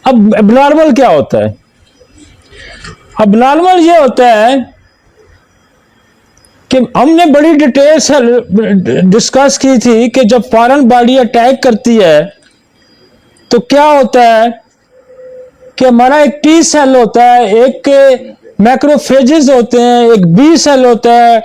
अब एबनॉर्मल क्या होता है? एबनॉर्मल ये होता है कि हमने बड़ी डिटेल से डिस्कस की थी कि जब फॉरेन बॉडी अटैक करती है तो क्या होता है कि हमारा एक टी सेल होता है, एक मैक्रोफेजेस होते हैं, एक बी सेल होता है।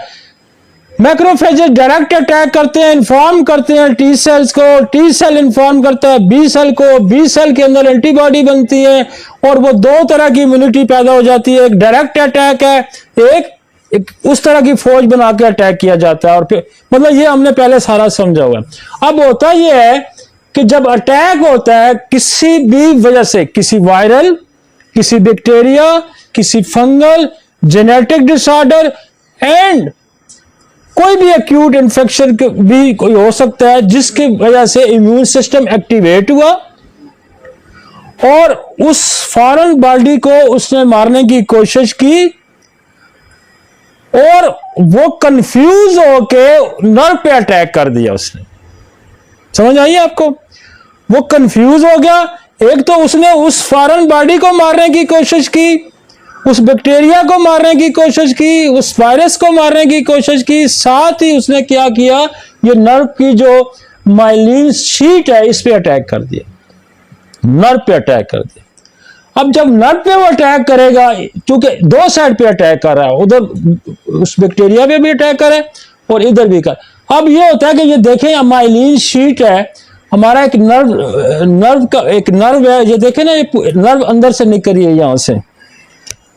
मैक्रोफेजेस डायरेक्ट अटैक करते हैं, इन्फॉर्म करते हैं टी सेल्स को, टी सेल इन्फॉर्म करता है बी सेल को, बी सेल के अंदर एंटीबॉडी बनती है और वो दो तरह की इम्यूनिटी पैदा हो जाती है। एक डायरेक्ट अटैक है, एक उस तरह की फौज बना के अटैक किया जाता है। और फिर मतलब ये हमने पहले सारा समझा हुआ है। अब होता यह है कि जब अटैक होता है किसी भी वजह से, किसी वायरल, किसी बैक्टीरिया, किसी फंगल, जेनेटिक डिसऑर्डर एंड कोई भी एक्यूट इन्फेक्शन भी कोई हो सकता है जिसकी वजह से इम्यून सिस्टम एक्टिवेट हुआ और उस फॉरेन बॉडी को उसने मारने की कोशिश की और वो कंफ्यूज होके नर्व पे अटैक कर दिया उसने। समझ आई आपको? वो कंफ्यूज हो गया। एक तो उसने उस फॉरेन बॉडी को मारने की कोशिश की, उस बैक्टीरिया को मारने की कोशिश की, उस वायरस को मारने की कोशिश की, साथ ही उसने क्या किया, ये नर्व की जो माइलिन शीट है इस पे अटैक कर दिया, नर्व पे अटैक कर दिया। अब जब नर्व पे वो अटैक करेगा, क्योंकि दो साइड पे अटैक कर रहा है, उधर उस बैक्टीरिया पे भी अटैक करे और इधर भी कर। अब ये होता है कि ये देखें माइलिन शीट है हमारा, एक नर्व का एक नर्व है, ये देखें ना, ये नर्व अंदर से निकल रही है, यहां से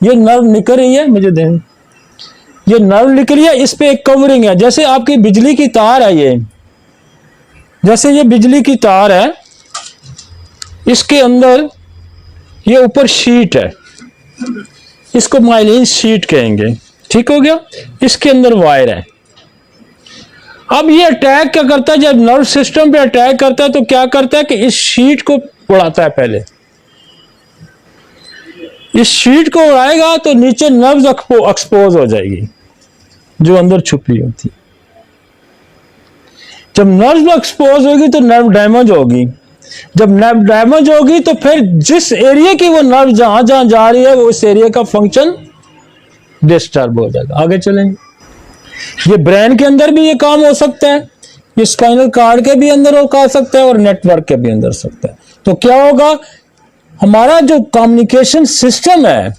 ये नर्व निकल रही है, मुझे दें, ये नर्व निकल रही है, इस पे एक कवरिंग है, जैसे आपकी बिजली की तार है, ये जैसे ये बिजली की तार है, इसके अंदर ये ऊपर शीट है, इसको माइलिन शीट कहेंगे, ठीक हो गया। इसके अंदर वायर है। अब ये अटैक क्या करता है, जब नर्व सिस्टम पे अटैक करता है तो क्या करता है कि इस शीट को उड़ाता है। पहले इस शीट को उड़ाएगा तो नीचे नर्व एक्सपोज हो जाएगी जो अंदर छुपी होती। जब नर्व एक्सपोज होगी तो नर्व डैमेज होगी। जब नर्व डैमेज होगी तो फिर जिस एरिया की वो नर्व जहां जहां जा रही है वो उस एरिया का फंक्शन डिस्टर्ब हो जाएगा। आगे चलेंगे। ये ब्रेन के अंदर भी ये काम हो सकता है, ये स्पाइनल कार्ड के भी अंदर हो सकता है और नेटवर्क के भी अंदर सकता है। तो क्या होगा, हमारा जो कम्युनिकेशन सिस्टम है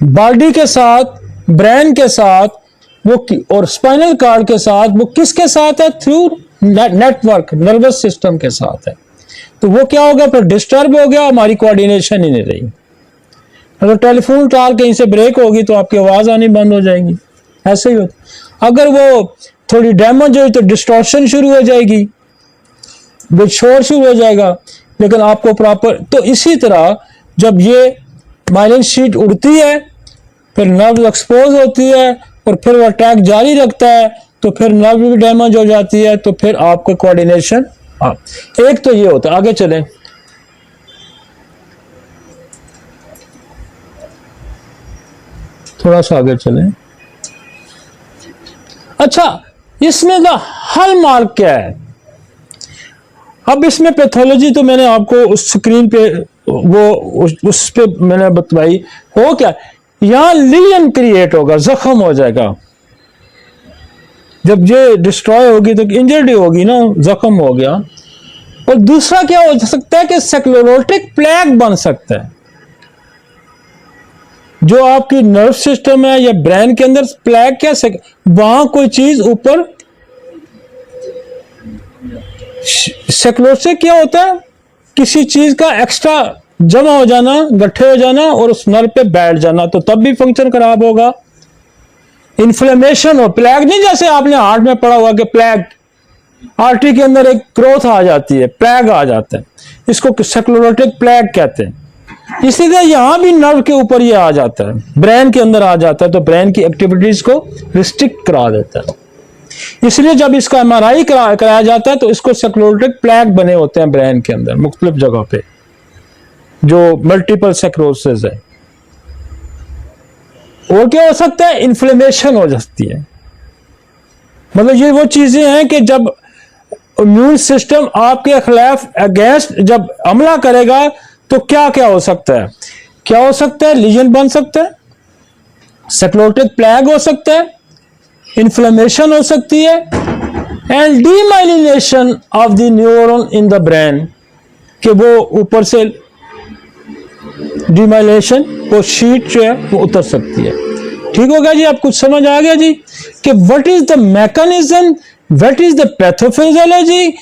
बॉडी के साथ, ब्रेन के साथ, वो और स्पाइनल कार्ड के साथ, वो किसके साथ है, थ्रू नेटवर्क, नर्वस सिस्टम के साथ है। तो वो क्या होगा, फिर डिस्टर्ब हो गया, हमारी कोऑर्डिनेशन ही नहीं रही। अगर टेलीफोन तार कहीं से ब्रेक होगी तो आपकी आवाज आनी बंद हो जाएगी, ऐसे ही होता। अगर वो थोड़ी डैमेज हुई तो डिस्टॉर्शन शुरू हो जाएगी, शोर शुरू हो जाएगा, लेकिन आपको प्रॉपर। तो इसी तरह जब ये माइलिन शीट उड़ती है, फिर नर्व एक्सपोज होती है और फिर वो अटैक जारी रखता है, तो फिर नर्व भी डैमेज हो जाती है, तो फिर आपका कोऑर्डिनेशन एक तो ये होता है। आगे चलें। थोड़ा सा आगे चलें। अच्छा, इसमें का हॉलमार्क क्या है? अब इसमें पैथोलॉजी तो मैंने आपको उस स्क्रीन पे वो उस पे मैंने बतलाई। हो क्या, यहां लीजन क्रिएट होगा, जख्म हो जाएगा। जब ये डिस्ट्रॉय होगी तो इंजर्ड होगी ना, जख्म हो गया। और दूसरा क्या हो सकता है कि स्क्लेरोटिक प्लेग बन सकता है। जो आपकी नर्व सिस्टम है या ब्रेन के अंदर प्लेग क्या, वहां कोई चीज ऊपर, स्क्लेरोसिस क्या होता है, किसी चीज का एक्स्ट्रा जमा हो जाना, गट्ठे हो जाना और उस नर्व पे बैठ जाना, तो तब भी फंक्शन खराब होगा। इन्फ्लेमेशन हो, प्लेग नहीं जैसे आपने हार्ट में पढ़ा हुआ कि प्लेग, आर्टरी के अंदर एक ग्रोथ आ जाती है, प्लेग आ जाता है, इसको स्क्लेरोटिक प्लेग कहते हैं। इसी तरह यहां भी नर्व के ऊपर ये आ जाता है, ब्रेन के अंदर आ जाता है, तो ब्रेन की एक्टिविटीज को रिस्ट्रिक्ट करा देता है। इसलिए जब इसका एमआरआई कराया जाता है तो इसको स्क्लेरोटिक प्लेग बने होते हैं ब्रेन के अंदर मुख्तलिफ जगह पे, जो मल्टीपल स्क्लेरोसिस है। और क्या हो सकता है, इन्फ्लेमेशन हो जाती है। मतलब ये वो चीजें हैं कि जब इम्यून सिस्टम आपके खिलाफ अगेंस्ट जब हमला करेगा तो क्या क्या हो सकता है? क्या हो सकता है? लीजन बन सकता है, सेक्लोटिक प्लैग हो सकता है, इन्फ्लेमेशन हो सकती है, and demyelination of the neuron in the brain, कि वो ऊपर से डीमाइलेशन वो शीट जो है वो उतर सकती है। ठीक हो गया जी? आप कुछ समझ आ गया जी कि what is the mechanism, what is the pathophysiology.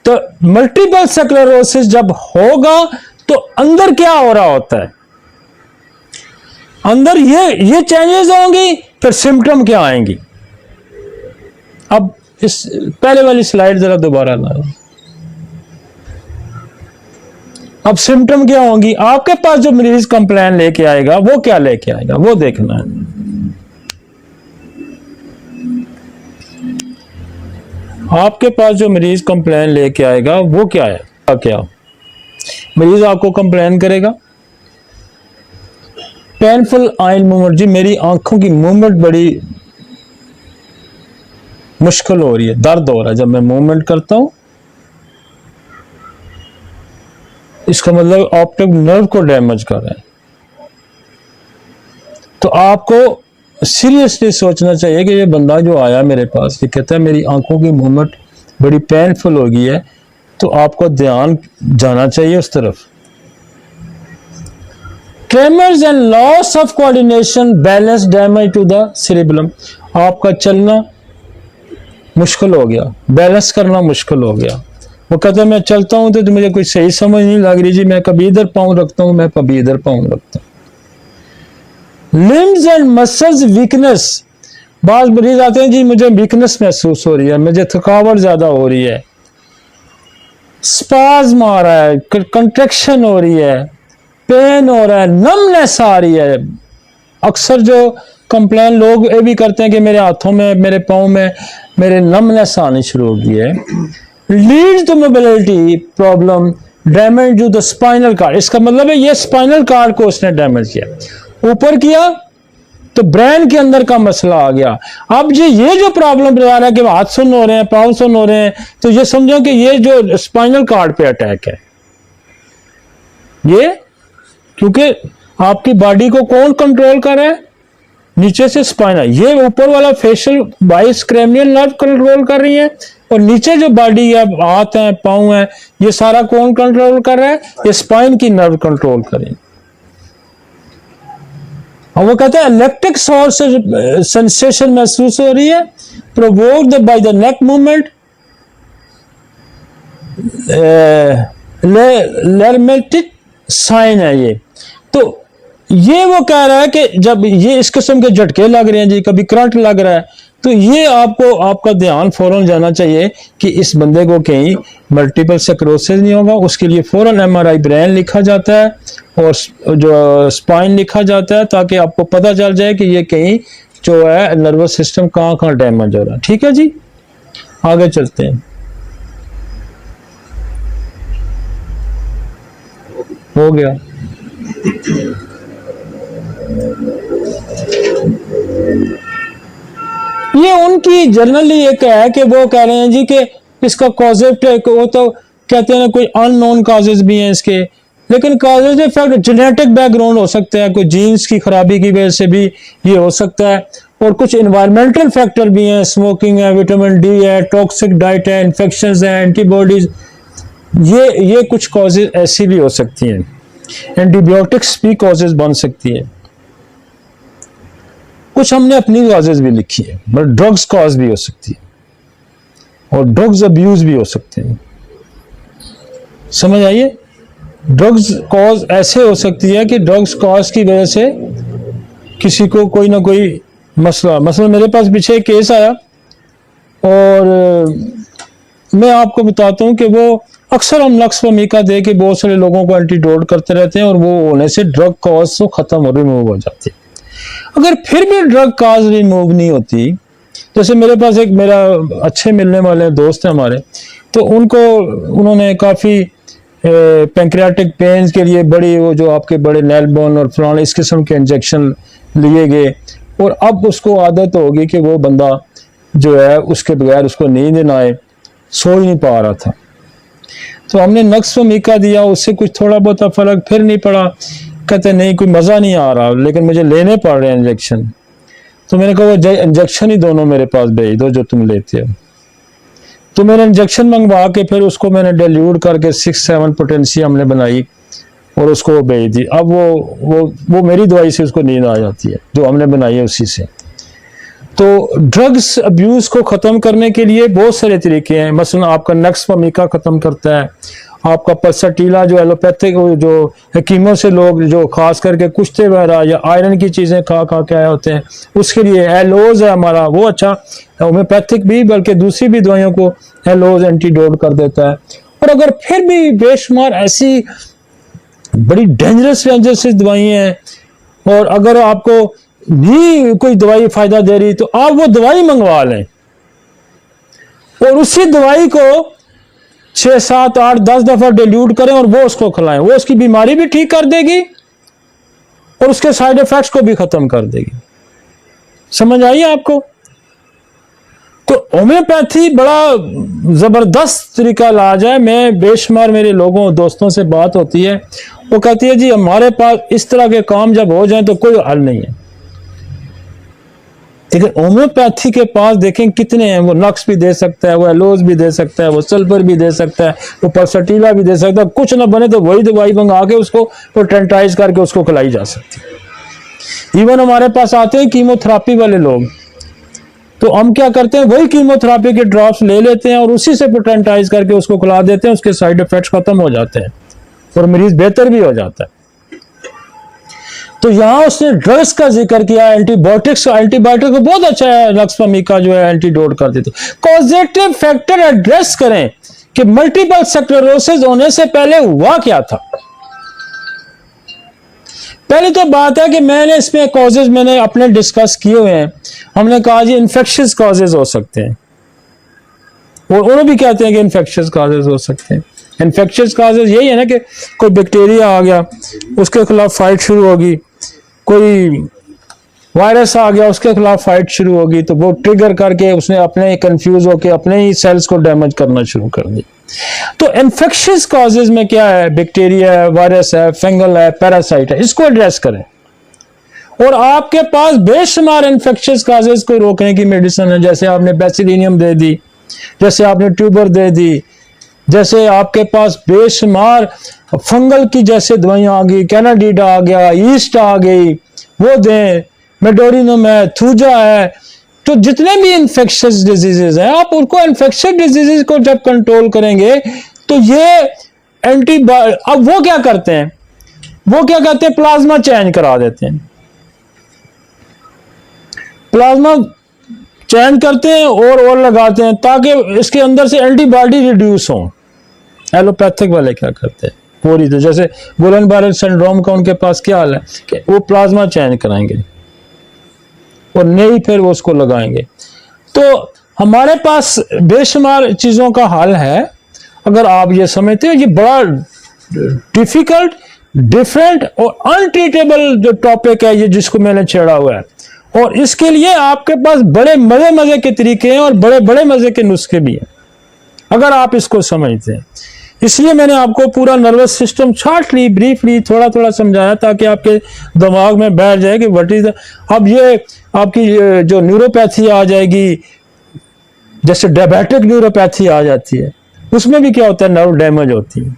तो मल्टीपल स्क्लेरोसिस जब होगा तो अंदर क्या हो रहा होता है, अंदर ये चेंजेस होंगी, फिर सिम्टम क्या आएंगी। अब इस पहले वाली स्लाइड जरा दोबारा ला। अब सिम्टम क्या होंगी? आपके पास जो मरीज कंप्लेन लेके आएगा वो क्या लेके आएगा, वो देखना है। आपके पास जो मरीज कंप्लेन लेके आएगा वो क्या है? क्या मरीज आपको कंप्लेन करेगा? पेनफुल आई मूवमेंट, जी मेरी आंखों की मूवमेंट बड़ी मुश्किल हो रही है, दर्द हो रहा है जब मैं मूवमेंट करता हूं। इसका मतलब ऑप्टिक नर्व को डैमेज कर रहा है। तो आपको सीरियसली सोचना चाहिए कि ये बंदा जो आया मेरे पास, ये कहता है मेरी आंखों की मूवमेंट बड़ी पेनफुल हो गई है, तो आपको ध्यान जाना चाहिए उस तरफ। Tremors and loss of coordination, balance damage to the cerebrum, आपका चलना मुश्किल हो गया, बैलेंस करना मुश्किल हो गया। वो कहता है मैं चलता हूं तो मुझे कोई सही समझ नहीं लग रही जी, मैं कभी इधर पाँव रखता हूं, मैं कभी इधर पाँव रखता हूं। लिम्स एंड मसल्स वीकनेस, बाल मरीज आते हैं जी मुझे वीकनेस महसूस हो रही है, मुझे थकावट ज्यादा हो रही है, स्पाज्म आ रहा है, कंट्रैक्शन हो रही है, पेन हो रहा है, नमनेस आ रही है। अक्सर जो कंप्लेन लोग ये भी करते हैं कि मेरे हाथों में, मेरे पाँव में मेरे नमनेस आनी शुरू हो गई है। Leads to mobility problem, damage to the spinal cord, इसका मतलब है ये स्पाइनल कार्ड को उसने डैमेज किया, ऊपर किया तो ब्रेन के अंदर का मसला आ गया। अब जी ये जो प्रॉब्लम बता रहा है कि हाथ सुन हो रहे हैं, पाँव सुन हो रहे हैं, तो ये समझो कि ये जो स्पाइनल कार्ड पे अटैक है ये, क्योंकि आपकी बॉडी को कौन कंट्रोल कर रहा है? नीचे से स्पाइनल, ये ऊपर वाला फेशियल बाइस क्रैनियल नर्व कंट्रोल कर रही है, और नीचे जो बॉडी है, हाथ है, पाँव है, ये सारा कौन कंट्रोल कर रहा है? ये स्पाइन की नर्व कंट्रोल कर रही है। और वो कहते हैं इलेक्ट्रिक सोर्स सेंसेशन महसूस हो रही है, provoked by the neck movement, Lhermitte sign है ये। तो ये वो कह रहा है कि जब ये इस किस्म के झटके लग रहे हैं जी, कभी करंट लग रहा है, तो ये आपको, आपका ध्यान फौरन जाना चाहिए कि इस बंदे को कहीं मल्टीपल स्क्लेरोसिस नहीं होगा। उसके लिए फौरन एमआरआई ब्रेन लिखा जाता है और जो स्पाइन लिखा जाता है, ताकि आपको पता चल जाए कि ये कहीं जो है नर्वस सिस्टम कहाँ कहाँ डैमेज हो रहा है। ठीक है जी, आगे चलते हैं। हो गया। ये उनकी जनरली एक है कि वो कह रहे हैं जी कि इसका कॉजेज, वो तो कहते हैं कोई अननोन कॉजेज भी हैं इसके, लेकिन कॉजेज इफेक्ट जेनेटिक बैकग्राउंड हो सकता है, कोई जीन्स की खराबी की वजह से भी ये हो सकता है, और कुछ इन्वायरमेंटल फैक्टर भी हैं, स्मोकिंग है, विटामिन डी है, टॉक्सिक डाइट है, इन्फेक्शंस है, एंटीबॉडीज, ये कुछ कॉजेज ऐसी भी हो सकती हैं। एंटीबायोटिक्स भी कॉजेज बन सकती है। कुछ हमने अपनी कॉजेज भी लिखी है, बट ड्रग्स कॉज भी हो सकती है और ड्रग्स अब्यूज भी हो सकते हैं। समझ आइए, ड्रग्स कॉज ऐसे हो सकती है कि ड्रग्स कॉज की वजह से किसी को कोई ना कोई मसला मेरे पास पीछे एक केस आया और मैं आपको बताता हूं कि वो अक्सर हम नक्सफमीका दे के बहुत सारे लोगों को एंटीडोट करते रहते हैं और वो होने से ड्रग कॉज तो खत्म रिमूव हो जाती है। अगर फिर भी ड्रग कॉज रिमूव नहीं होती, जैसे मेरे पास एक मेरा अच्छे मिलने वाले दोस्त है हमारे, तो उन्होंने काफ़ी पैंक्रियाटिक पेन्स के लिए बड़ी वो जो आपके बड़े नेलबोन और फलाने इस किस्म के इंजेक्शन लिए गए, और अब उसको आदत होगी कि वो बंदा जो है उसके बगैर उसको नींद ना आए, सो ही नहीं पा रहा था। तो हमने नक्स मीका दिया, उससे कुछ थोड़ा बहुत फर्क फिर नहीं पड़ा। कहते नहीं कोई मज़ा नहीं आ रहा, लेकिन मुझे लेने पड़ रहे हैं इंजेक्शन। तो मैंने कहा वो इंजेक्शन ही दोनों मेरे पास भेज दो जो तुम लेते हो। तो मैंने इंजेक्शन मंगवा के फिर उसको मैंने डाइल्यूट करके 6-7 पोटेंसी हमने बनाई और उसको भेज दी। अब वो मेरी दवाई से उसको नींद आ जाती है जो हमने बनाई है उसी से। तो ड्रग्स अब्यूज़ को ख़त्म करने के लिए बहुत सारे तरीके हैं। मसलन आपका नक्स मीका ख़त्म करता है, आपका पल्सटीला जो एलोपैथिक जो हकीमों से लोग जो खास करके कुश्ते वगैरह या आयरन की चीज़ें खा के आए होते हैं, उसके लिए एलोज है हमारा, वो अच्छा होम्योपैथिक भी बल्कि दूसरी भी दवाइयों को एलोज एंटीडोट कर देता है। और अगर फिर भी बेशुमार ऐसी बड़ी डेंजरस दवाइयाँ हैं और अगर आपको भी कोई दवाई फायदा दे रही तो आप वो दवाई मंगवा लें और उसी दवाई को 6, 7, 8, 10 दफा डिल्यूट करें और वो उसको खिलाएं। वो उसकी बीमारी भी ठीक कर देगी और उसके साइड इफेक्ट्स को भी खत्म कर देगी। समझ आई आपको? तो होम्योपैथी बड़ा जबरदस्त तरीका इलाज है। मैं बेशुमार मेरे लोगों दोस्तों से बात होती है, वो कहती है जी हमारे पास इस तरह के काम जब हो जाए तो कोई हल नहीं है। लेकिन होम्योपैथी के पास देखें कितने हैं। वो नक्स भी दे सकता है, वो एलोज भी दे सकता है, वो सल्फर भी दे सकता है, वो पल्सटीला भी दे सकता है। कुछ ना बने तो वही दवाई मंगा के उसको पोटेंटाइज करके उसको खिलाई जा सकती है। इवन हमारे पास आते हैं कीमोथेरापी वाले लोग, तो हम क्या करते हैं वही कीमोथेरापी के ड्रॉप्स ले लेते हैं और उसी से पोटेंटाइज करके उसको खिला देते हैं। उसके साइड इफेक्ट्स खत्म हो जाते हैं और मरीज बेहतर भी हो जाता है। तो यहां उसने ड्रग्स का जिक्र किया, एंटीबायोटिक्स। एंटीबायोटिक को बहुत अच्छा है, नक्स मीका जो है एंटीडोट कर देते। कॉजेटिव फैक्टर एड्रेस करें कि मल्टीपल स्क्लेरोसिस होने से पहले हुआ क्या था। पहली तो बात है कि मैंने इसमें कॉजेज मैंने अपने डिस्कस किए हुए हैं। हमने कहा जी इन्फेक्शियस कॉजेज हो सकते हैं और उन्होंने भी कहते हैं कि इन्फेक्शियस कॉजेज हो सकते हैं। इन्फेक्शियस कॉजेज यही है ना कि कोई बैक्टीरिया आ गया, उसके खिलाफ फाइट शुरू होगी, कोई वायरस आ गया, उसके खिलाफ फाइट शुरू होगी, तो वो ट्रिगर करके उसने अपने कंफ्यूज होकर अपने ही सेल्स को डैमेज करना शुरू कर दी। तो इन्फेक्शियस कॉजेज में क्या है? बैक्टीरिया है, वायरस है, फंगल है, पैरासाइट है। इसको एड्रेस करें। और आपके पास बेशुमार इन्फेक्शियस कॉजेज को रोकने की मेडिसिन है। जैसे आपने बेसिलिनियम दे दी, जैसे आपने ट्यूबर दे दी, जैसे आपके पास बेशुमार फंगल की जैसे दवाइयां आ गई, कैनाडीडा आ गया, ईस्ट आ गई, वो दें, मेडोरिनम है, थूजा है। तो जितने भी इन्फेक्शियस डिजीजेज हैं, आप उनको इन्फेक्शियस डिजीजेज को जब कंट्रोल करेंगे तो ये अब वो क्या करते हैं? वो क्या कहते हैं? प्लाज्मा चेंज करा देते हैं। प्लाज्मा चेंज करते हैं और लगाते हैं ताकि इसके अंदर से एंटीबॉडी रिड्यूस हो। एलोपैथिक वाले क्या करते हैं पूरी, तो जैसे गुलन बारे सिंड्रोम का उनके पास क्या हाल है कि वो प्लाज्मा चेंज कराएंगे और नहीं फिर वो उसको लगाएंगे। तो हमारे पास बेशुमार चीज़ों का हल है। अगर आप ये समझते हो, ये बड़ा डिफिकल्ट, डिफरेंट और अनट्रीटेबल जो टॉपिक है ये जिसको मैंने छेड़ा हुआ है, और इसके लिए आपके पास बड़े मजे के तरीके हैं और बड़े मजे के नुस्खे भी हैं अगर आप इसको समझते हैं। इसलिए मैंने आपको पूरा नर्वस सिस्टम शॉर्टली ब्रीफली थोड़ा समझाया ताकि आपके दिमाग में बैठ जाए कि व्हाट इज। अब ये आपकी जो न्यूरोपैथी आ जाएगी, जैसे डायबिटिक न्यूरोपैथी आ जाती है, उसमें भी क्या होता है? नर्व डैमेज होती है।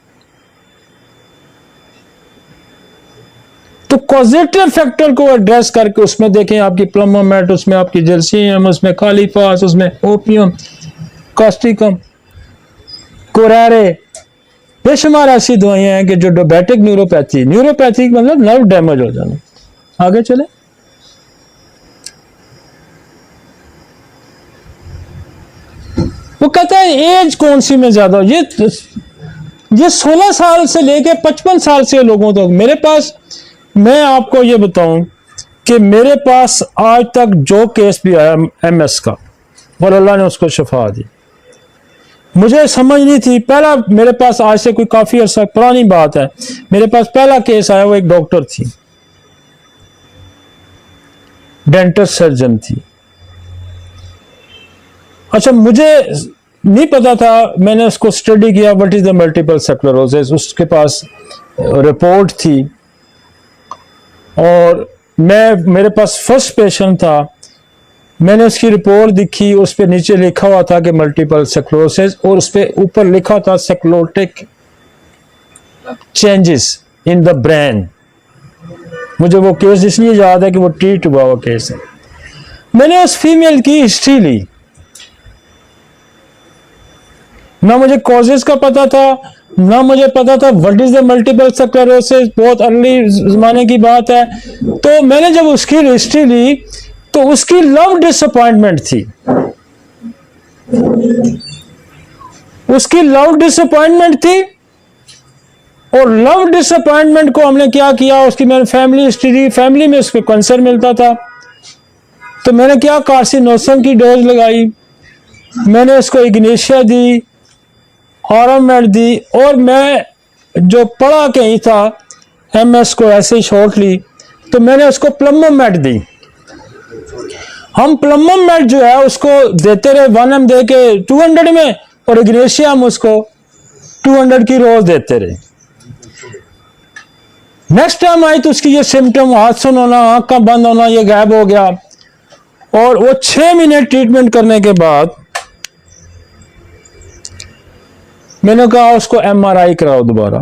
तो कॉजेटिव फैक्टर को एड्रेस करके उसमें देखें आपकी प्लमोमेट, उसमें आपकी जर्सियम, उसमें खालीफास, उसमें ओपियम, कास्टिकम, कोरारे, बेशुमार ऐसी दवाइयां हैं कि जो डायबिटिक न्यूरोपैथी मतलब नर्व डैमेज हो जाना। आगे चले। वो कहता है एज कौन सी में ज्यादा, ये 16 साल से लेके 55 साल से लोगों तक मेरे पास, मैं आपको ये बताऊं कि मेरे पास आज तक जो केस भी आया MS का, और अल्लाह ने उसको शिफा दी। मुझे समझ नहीं थी, पहला मेरे पास आज से कोई काफी अर्सा पुरानी बात है, मेरे पास पहला केस आया, वो एक डॉक्टर थी, डेंटिस्ट सर्जन थी। अच्छा, मुझे नहीं पता था, मैंने उसको स्टडी किया, what is the multiple sclerosis, उसके पास रिपोर्ट थी और मेरे पास फर्स्ट पेशेंट था, मैंने उसकी रिपोर्ट देखी, उस पर नीचे लिखा हुआ था कि मल्टीपल स्क्लेरोसिस और उस पर ऊपर लिखा था sclerotic changes in the brain. मुझे वो केस इसलिए याद है कि वो ट्रीट हुआ वो केस है। मैंने उस फीमेल की हिस्ट्री ली, ना मुझे कॉजेस का पता था, ना मुझे पता था what is the multiple sclerosis, बहुत अर्ली जमाने की बात है। तो मैंने जब उसकी हिस्ट्री ली तो उसकी लव डिसअपॉइंटमेंट थी, उसकी लव डिसअपॉइंटमेंट थी और लव डिसअपॉइंटमेंट को हमने क्या किया, उसकी मैंने फैमिली हिस्ट्री, फैमिली में उसको कैंसर मिलता था, तो मैंने क्या कार्सिनोसन की डोज लगाई, मैंने उसको इग्नेशिया दी, ऑरोमेट दी और मैं जो पढ़ा कहीं था एमएस को ऐसे ही शॉर्टली, तो मैंने उसको प्लम्बोमेट दी। हम प्लम्बोमेट जो है उसको देते रहे 1 mg दे के 200 में और इग्नेशिया हम उसको 200 की रोज देते रहे। नेक्स्ट टाइम आई तो उसकी ये सिम्टम, हाथ सुन होना, आंख का बंद होना, ये गायब हो गया और वो 6 महीने ट्रीटमेंट करने के बाद मैंने कहा उसको एमआरआई कराओ दोबारा,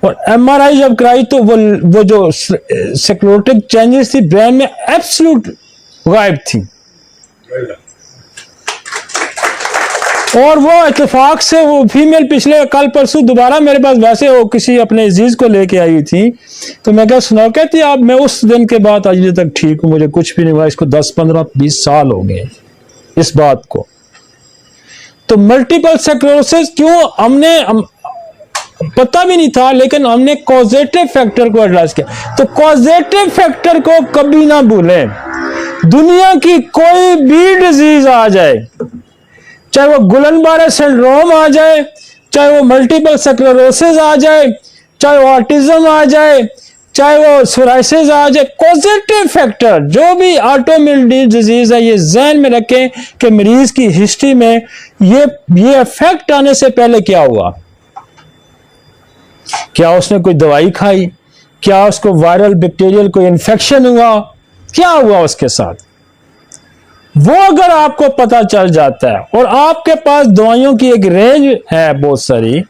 और एमआरआई जब कराई तो वो जो स्क्लेरोटिक चेंजेस थी ब्रेन में एब्सोल्यूट गायब थी और वो इत्तेफाक से वो फीमेल पिछले कल परसों दोबारा मेरे पास वैसे वो किसी अपने अजीज को लेके आई थी, तो मैं क्या सुनाओ, कहती आप मैं उस दिन के बाद आज तक ठीक हूं, मुझे कुछ भी नहीं हुआ, इसको 10 15 20 साल हो गए इस बात को। तो मल्टीपल स्क्लेरोसिस क्यों हमने पता भी नहीं था, लेकिन हमने कॉजेटिव फैक्टर को एड्रेस किया। तो कॉजेटिव फैक्टर को कभी ना भूलें, दुनिया की कोई भी डिजीज आ जाए, चाहे वो गुलन-बारे सिंड्रोम आ जाए, चाहे वो मल्टीपल स्क्लेरोसिस आ जाए, चाहे वो ऑटिज्म आ जाए, चाहे वो सोराइसिस आ जाए, कॉजेटिव फैक्टर जो भी ऑटोइम्यून डिजीज है, ये ध्यान में रखें कि मरीज की हिस्ट्री में ये इफेक्ट आने से पहले क्या हुआ, क्या उसने कोई दवाई खाई, क्या उसको वायरल बैक्टीरियल कोई इन्फेक्शन हुआ, क्या हुआ उसके साथ, वो अगर आपको पता चल जाता है और आपके पास दवाइयों की एक रेंज है बहुत सारी,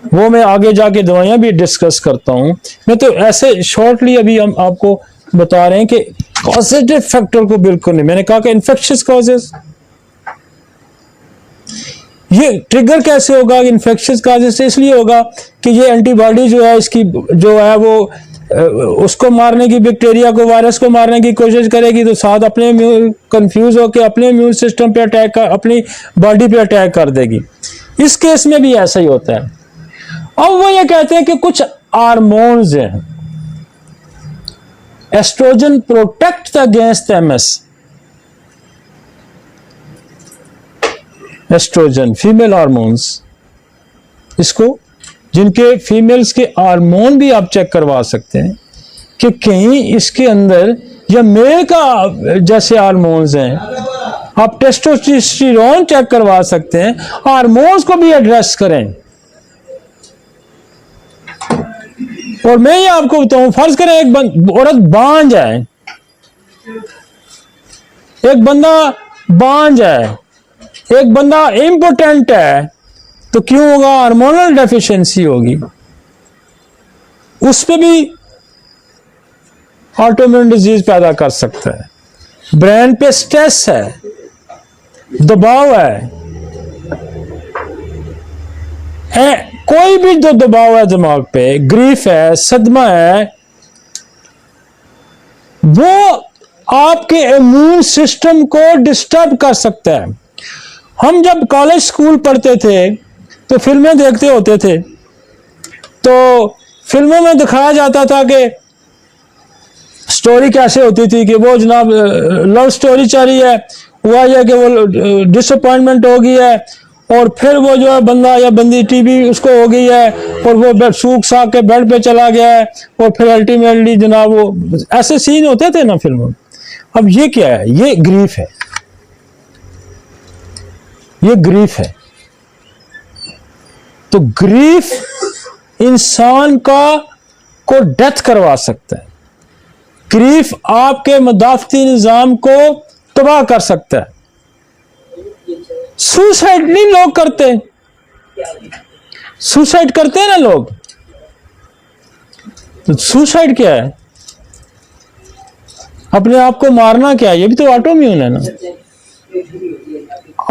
वो मैं आगे जाके दवाइयां भी डिस्कस करता हूं, मैं तो ऐसे शॉर्टली अभी हम आपको बता रहे हैं कि कॉजेटिव फैक्टर को बिल्कुल नहीं। मैंने कहा कि इन्फेक्शियस कॉजेस, ये ट्रिगर कैसे होगा इन्फेक्शियस कॉजेस से, इसलिए होगा कि ये एंटीबॉडी जो है इसकी जो है वो उसको मारने की, बैक्टीरिया को, वायरस को मारने की कोशिश करेगी, तो साथ अपने कंफ्यूज होकर अपने इम्यून सिस्टम पे अटैक कर, अपनी बॉडी पे अटैक कर देगी। इस केस में भी ऐसा ही होता है। अब वो ये कहते हैं कि कुछ हार्मोन्स हैं, estrogen protect against MS, estrogen female hormones, इसको जिनके फीमेल्स के हार्मोन भी आप चेक करवा सकते हैं कि कहीं इसके अंदर या मेल का जैसे हार्मोन्स हैं, आप टेस्टोस्टेरोन चेक करवा सकते हैं, हार्मोन्स को भी एड्रेस करें। और मैं ये आपको बताऊं, फर्ज करें एक औरत बांझ है, एक बंदा बांझ है, एक बंदा इम्पोटेंट है, तो क्यों होगा, हार्मोनल डेफिशिएंसी होगी, उस पे भी ऑटोइम्यून डिजीज पैदा कर सकता है। ब्रेन पे स्ट्रेस है, दबाव है, कोई भी जो दबाव है दिमाग पे, ग्रीफ है, सदमा है, वो आपके इम्यून सिस्टम को डिस्टर्ब कर सकता है। हम जब कॉलेज स्कूल पढ़ते थे तो फिल्में देखते होते थे, तो फिल्मों में दिखाया जाता था कि स्टोरी कैसे होती थी कि वो जनाब लव स्टोरी चल रही है, हुआ यह कि वो डिसअपॉइंटमेंट हो गई है और फिर वो जो है बंदा या बंदी टीबी उसको हो गई है और वो सूख साख के बेड पे चला गया है और फिर अल्टीमेटली जनाब वो ऐसे सीन होते थे ना फिल्मों में। अब ये क्या है, ये ग्रीफ है, ये ग्रीफ है। तो ग्रीफ इंसान को डेथ करवा सकता है। ग्रीफ आपके मदाफती निजाम को तबाह कर सकता है। सुसाइड नहीं लोग करते, सुसाइड करते हैं ना लोग, तो सुसाइड क्या है? अपने आप को मारना क्या है? ये भी तो ऑटोम्यून है ना।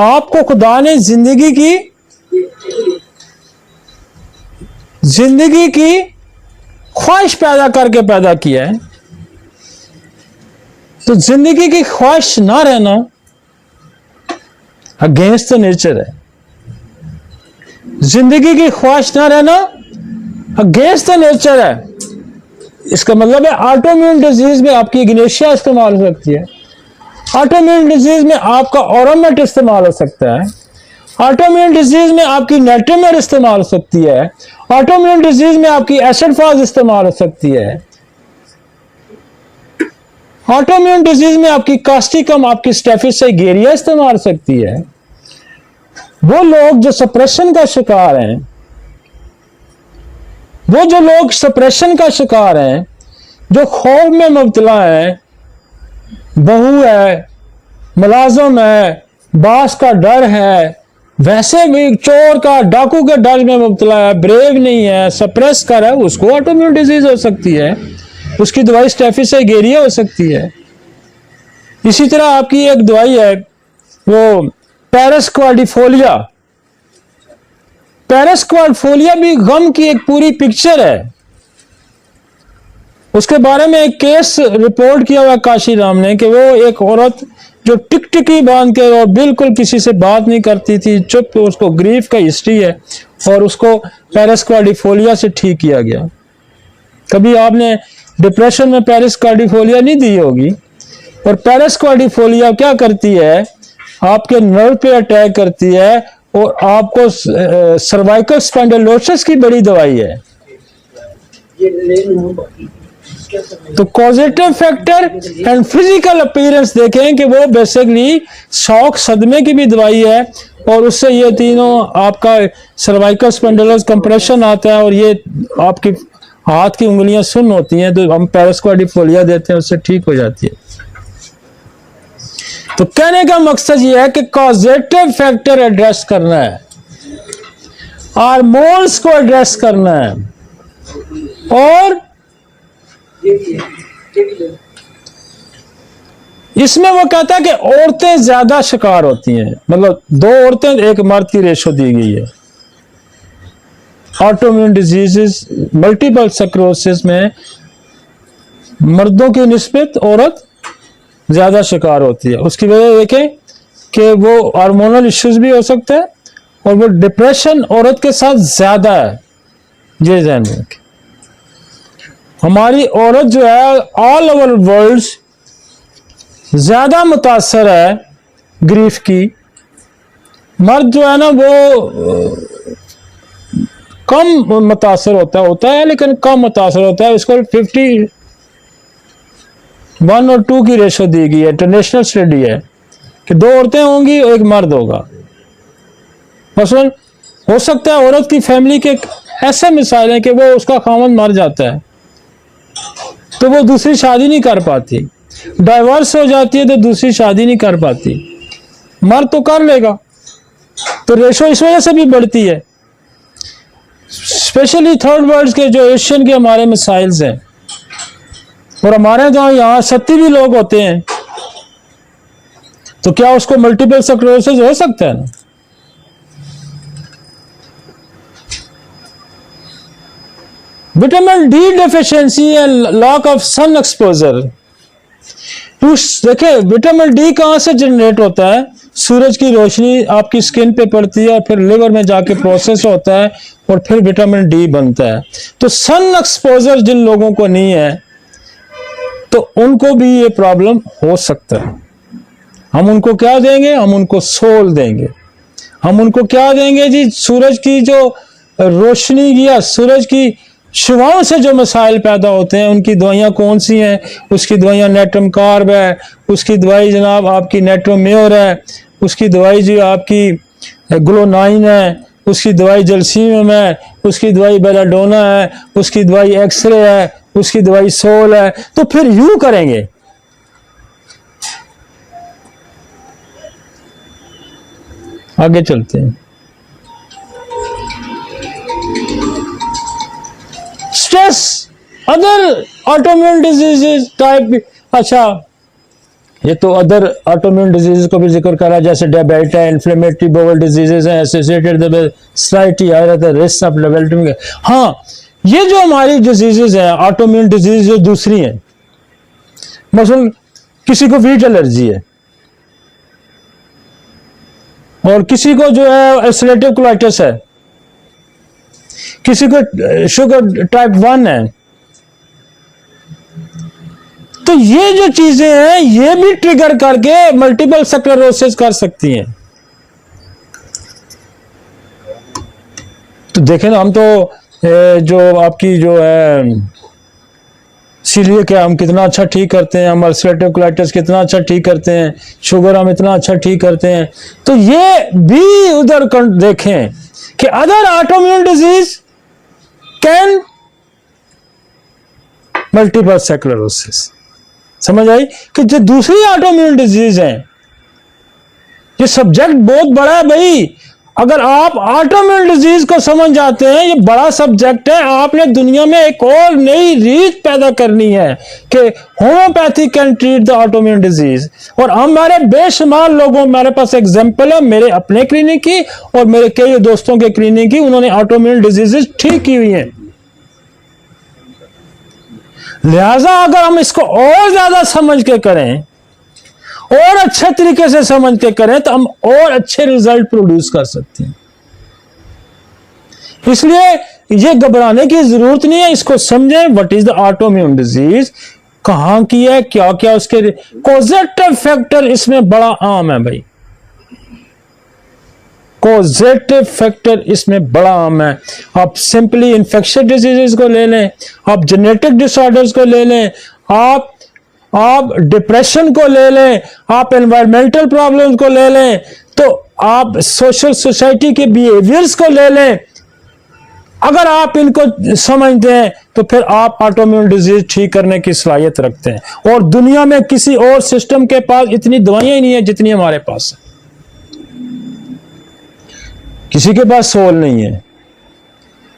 आपको खुदा ने जिंदगी की ख्वाहिश पैदा करके पैदा किया है, तो जिंदगी की ख्वाहिश ना रहना अगेंस्ट द नेचर है। जिंदगी की ख्वाहिश ना रहना अगेंस्ट द नेचर है। इसका मतलब है ऑटोइम्यून डिजीज में आपकी इग्नेशिया इस्तेमाल हो सकती है, ऑटोइम्यून डिजीज में आपका ऑरोमेट इस्तेमाल हो सकता है, ऑटोइम्यून डिजीज में आपकी नेट्रोमेर इस्तेमाल हो सकती है, ऑटोइम्यून डिजीज में आपकी एसिड फाज इस्तेमाल हो सकती है, ऑटोइम्यून डिजीज में आपकी कास्टिकम, आपकी स्टेफिसाइगेरिया इस्तेमाल हो सकती है। वो लोग जो सप्रेशन का शिकार हैं, वो जो लोग सप्रेशन का शिकार हैं, जो खौफ में मुब्तला है, बहू है, मुलाजम है, बास का डर है, वैसे भी चोर का, डाकू के डर में मुब्तला है, ब्रेव नहीं है, सप्रेस कर है, उसको ऑटोइम्यून डिजीज हो सकती है। उसकी दवाई स्टेफिसाइगेरिया हो सकती है। इसी तरह आपकी एक दवाई है वो पैरास्क्वाडिफोलिया। पैरास्क्वाडिफोलिया भी गम की एक पूरी पिक्चर है। उसके बारे में एक केस रिपोर्ट किया हुआ काशी राम ने कि वो एक औरत जो टिकटिकी बांध के और बिल्कुल किसी से बात नहीं करती थी, चुप, उसको ग्रीफ का हिस्ट्री है और उसको पैरास्क्वाडिफोलिया से ठीक किया गया। कभी आपने डिप्रेशन में पैरास्क्वाडिफोलिया नहीं दी होगी। और पैरास्क्वाडिफोलिया क्या करती है, आपके नर्व पे अटैक करती है और आपको सर्वाइकल स्पॉन्डिलोसिस की बड़ी दवाई है। तो causative factor and physical appearance देखें कि वो बेसिकली शॉक सदमे की भी दवाई है और उससे ये तीनों आपका सर्वाइकल स्पॉन्डिलोसिस कंप्रेशन आता है और ये आपकी हाथ की उंगलियां सुन्न होती हैं, तो हम पैरास्क्वाडिफोलिया देते हैं, उससे ठीक हो जाती है। तो कहने का मकसद यह है कि कॉजेटिव फैक्टर एड्रेस करना है, हार्मोन्स को एड्रेस करना है। और इसमें वो कहता है कि औरतें ज्यादा शिकार होती हैं, मतलब 2 औरतें 1 मर्द की रेशो दी गई है। ऑटोइम्यून डिजीजेस, मल्टीपल स्क्लेरोसिस में मर्दों की निस्बत औरत ज्यादा शिकार होती है। उसकी वजह देखें कि वो हार्मोनल इश्यूज भी हो सकते हैं और वो डिप्रेशन औरत के साथ ज्यादा है। ये ध्यान रखें, हमारी औरत जो है ऑल ओवर वर्ल्ड ज्यादा मुतासर है ग्रीफ की। मर्द जो है ना वो कम मुतासर होता है लेकिन कम मुतासर होता है। इसको 51 और 2 की रेशो दी गई है। इंटरनेशनल स्टडी है कि 2 औरतें होंगी, 1 मर्द होगा। मसलन हो सकता है औरत की फैमिली के ऐसे मिसाल हैं कि वो उसका खामन मर जाता है तो वो दूसरी शादी नहीं कर पाती, डाइवर्स हो जाती है तो दूसरी शादी नहीं कर पाती। मर्द तो कर लेगा, तो रेशो इस वजह से भी बढ़ती है। स्पेशली थर्ड वर्ल्ड के जो एशियन के हमारे मिसाइल्स हैं, और हमारे यहाँ 70 भी लोग होते हैं, तो क्या उसको मल्टीपल स्क्लेरोसिस हो सकता है ना? Vitamin D deficiency and lack of sun exposure. देखिए विटामिन डी कहां से जनरेट होता है? सूरज की रोशनी आपकी स्किन पे पड़ती है और फिर लिवर में जाके प्रोसेस होता है और फिर विटामिन डी बनता है। तो सन एक्सपोजर जिन लोगों को नहीं है तो उनको भी ये प्रॉब्लम हो सकता है। हम उनको क्या देंगे? हम उनको सोल देंगे। हम उनको क्या देंगे जी? सूरज की जो रोशनी या सूरज की शुआओं से जो मसाइल पैदा होते हैं उनकी दवाइयाँ कौन सी हैं? उसकी दवाइयाँ नेट्रम कार्ब है, उसकी दवाई जनाब आपकी नेट्रोम्योर है, उसकी दवाई जो आपकी ग्लोनाइन है, उसकी दवाई जलसीम है, उसकी दवाई बेलाडोना है, उसकी दवाई एक्सरे है, उसकी दवाई सोल है। तो फिर यूं करेंगे। आगे चलते हैं। Stress, other autoimmune diseases type. अच्छा, ये तो अदर ऑटोइम्यून डिजीज को भी जिक्र करा, जैसे डायबिटीज है, इन्फ्लेमेटरी बाउल डिजीजेस हैं, associated with slightly higher risk of developing. हाँ, ये जो हमारी डिजीजेस हैं, ऑटोइम्यून डिजीज जो दूसरी हैं, मसलन किसी को वीट एलर्जी है और किसी को जो है अल्सरेटिव कोलाइटिस है, किसी को शुगर टाइप 1 है, तो ये जो चीजें हैं ये भी ट्रिगर करके मल्टीपल स्क्लेरोसिस कर सकती हैं। तो देखें ना, हम तो जो आपकी जो है सीलिएक है, हम कितना अच्छा ठीक करते हैं, हम अल्सरेटिव कोलाइटिस कितना अच्छा ठीक करते हैं, शुगर हम इतना अच्छा ठीक करते हैं। तो ये भी उधर देखें कि other autoimmune disease can multiple sclerosis. समझ आई कि जो दूसरी ऑटोइम्यून डिजीज है, ये सब्जेक्ट बहुत बड़ा है भाई। अगर आप ऑटोइम्यून डिजीज को समझ जाते हैं, ये बड़ा सब्जेक्ट है। आपने दुनिया में एक और नई रीत पैदा करनी है कि homeopathy can treat the autoimmune disease. और हमारे बेशुमार लोगों, मेरे पास एग्जांपल है मेरे अपने क्लिनिक की और मेरे कई दोस्तों के क्लिनिक की, उन्होंने ऑटोइम्यून डिजीजेस ठीक की हुई हैं। लिहाजा अगर हम इसको और ज्यादा समझ के करें और अच्छे तरीके से समझ के करें तो हम और अच्छे रिजल्ट प्रोड्यूस कर सकते हैं। इसलिए ये घबराने की जरूरत नहीं है, इसको समझें। What is the autoimmune disease, कहां की है, क्या क्या उसके कॉजेटिव फैक्टर इसमें बड़ा आम है भाई। कॉजेटिव फैक्टर इसमें बड़ा आम है। आप सिंपली इन्फेक्शियस डिजीजेस को ले लें, आप जेनेटिक डिसऑर्डर्स को ले लें, आप डिप्रेशन को ले लें, आप एनवायरमेंटल प्रॉब्लम्स को ले लें, तो आप सोशल सोसाइटी के बिहेवियर्स को ले लें। अगर आप इनको समझते हैं तो फिर आप ऑटोइम्यून डिजीज ठीक करने की सलाहियत रखते हैं। और दुनिया में किसी और सिस्टम के पास इतनी दवाइयां ही नहीं है जितनी हमारे पास है। किसी के पास सोल नहीं है,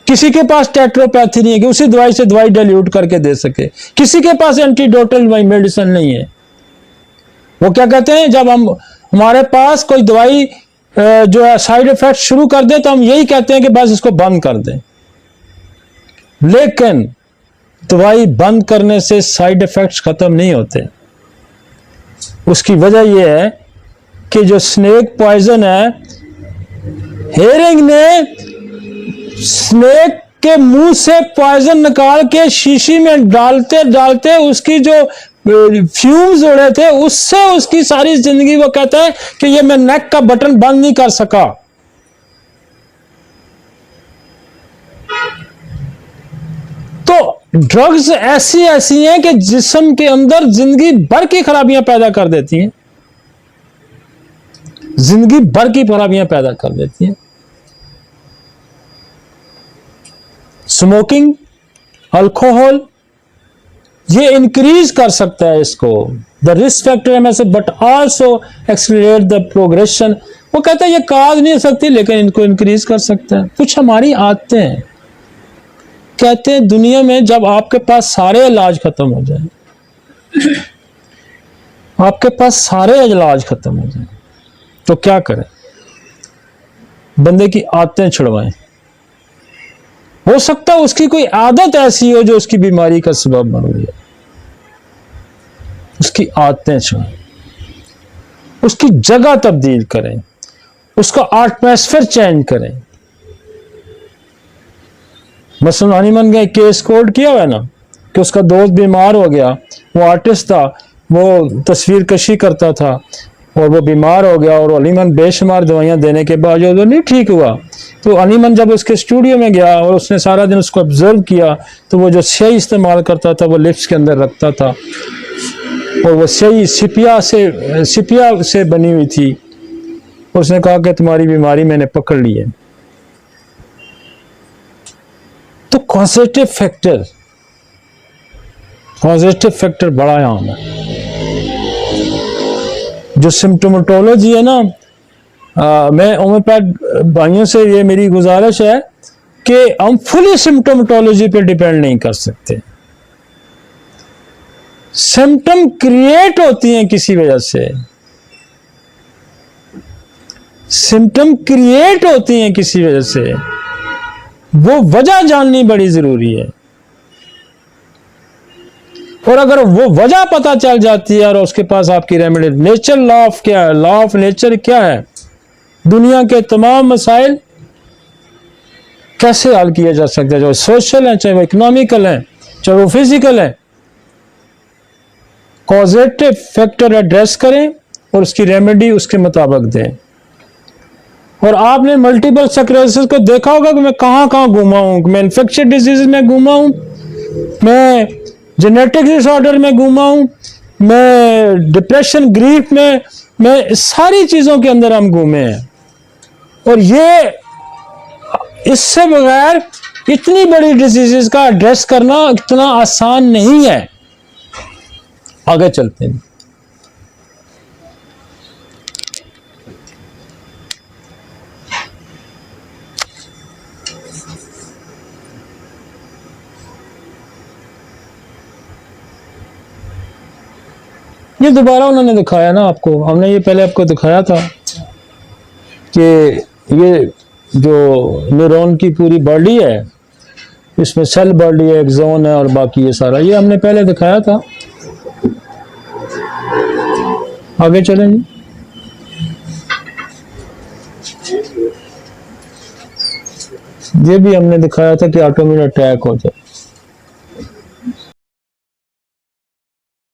किसी के पास टेट्रोपैथी नहीं है कि उसी दवाई से दवाई डाइल्यूट करके दे सके, किसी के पास एंटीडोटल मेडिसिन नहीं है। वो क्या कहते हैं, जब हमारे पास कोई दवाई जो है साइड इफेक्ट शुरू कर दे तो हम यही कहते हैं कि बस इसको बंद कर दें। लेकिन दवाई बंद करने से साइड इफेक्ट्स खत्म नहीं होते। उसकी वजह यह है कि जो स्नेक पॉइजन है, हेरिंग ने स्नेक के मुंह से पॉइजन निकाल के शीशी में डालते डालते उसकी जो फ्यूम्स उड़े थे उससे उसकी सारी जिंदगी, वो कहता है कि ये मैं नेक का बटन बंद नहीं कर सका। तो ड्रग्स ऐसी ऐसी हैं कि जिस्म के अंदर जिंदगी भर की खराबियां पैदा कर देती हैं, जिंदगी भर की खराबियां पैदा कर देती हैं। स्मोकिंग, अल्कोहल, ये इंक्रीज कर सकता है इसको, द रिस्क फैक्टर में से, but also accelerate the progression. वो कहता है ये काज नहीं हो सकती लेकिन इनको इंक्रीज कर सकता है। कुछ हमारी आदतें हैं। कहते हैं दुनिया में जब आपके पास सारे इलाज खत्म हो जाए, आपके पास सारे इलाज खत्म हो जाए तो क्या करें? बंदे की आदतें छुड़वाएं। हो सकता है उसकी कोई आदत ऐसी हो जो उसकी बीमारी का सबब बन रही है। उसकी आदतें छुड़ाएं, उसकी जगह तब्दील करें, उसका एटमॉस्फेयर चेंज करें। मसलन हनीमन का केस कोड किया हुआ है ना कि उसका दोस्त बीमार हो गया, वो आर्टिस्ट था, वो तस्वीर कशी करता था और वो बीमार हो गया और अलीमन बेशुमार दवाइयां देने के बावजूद वो नहीं ठीक हुआ। तो अलीमन जब उसके स्टूडियो में गया और उसने सारा दिन उसको ऑब्जर्व किया तो वो जो स्याही इस्तेमाल करता था वो लिप्स के अंदर रखता था और वो स्याही सिपिया से बनी हुई थी। उसने कहा कि तुम्हारी बीमारी मैंने पकड़ ली है। तो कॉजेटिव फैक्टर बड़ा यहां है। जो सिम्टोमेटोलॉजी है ना, मैं होम्योपैथ भाइयों से ये मेरी गुजारिश है कि हम फुली सिम्टोमेटोलॉजी पे डिपेंड नहीं कर सकते। सिम्टम क्रिएट होती हैं किसी वजह से, सिम्टम क्रिएट होती हैं किसी वजह से, वो वजह जाननी बड़ी जरूरी है। और अगर वो वजह पता चल जाती है और उसके पास आपकी रेमेडी, नेचर लॉ ऑफ क्या है, लॉ ऑफ नेचर क्या है, दुनिया के तमाम मसाइल कैसे हल किया जा सकता है, चाहे सोशल है, चाहे वो इकोनॉमिकल है, चाहे वो फिजिकल है। कॉजेटिव फैक्टर एड्रेस करें और उसकी रेमेडी उसके मुताबिक दें। और आपने मल्टीपल स्क्लेरोसिस को देखा होगा कि मैं कहां कहां घूमा हूं, मैं इन्फेक्शियस डिजीज में घूमा हूं, मैं जेनेटिक डिसऑर्डर में घूमा हूं, मैं डिप्रेशन, ग्रीफ में, मैं सारी चीजों के अंदर हम घूमे हैं। और ये इससे बगैर इतनी बड़ी डिजीजेस का एड्रेस करना इतना आसान नहीं है। आगे चलते हैं। ये दोबारा उन्होंने दिखाया ना आपको, हमने ये पहले आपको दिखाया था कि ये जो न्यूरॉन की पूरी बॉडी है, इसमें सेल बॉडी है, एक्सोन है और बाकी ये सारा, ये हमने पहले दिखाया था। आगे चलेंगे। ये भी हमने दिखाया था कि ऑटोइम्यून अटैक हो जाए।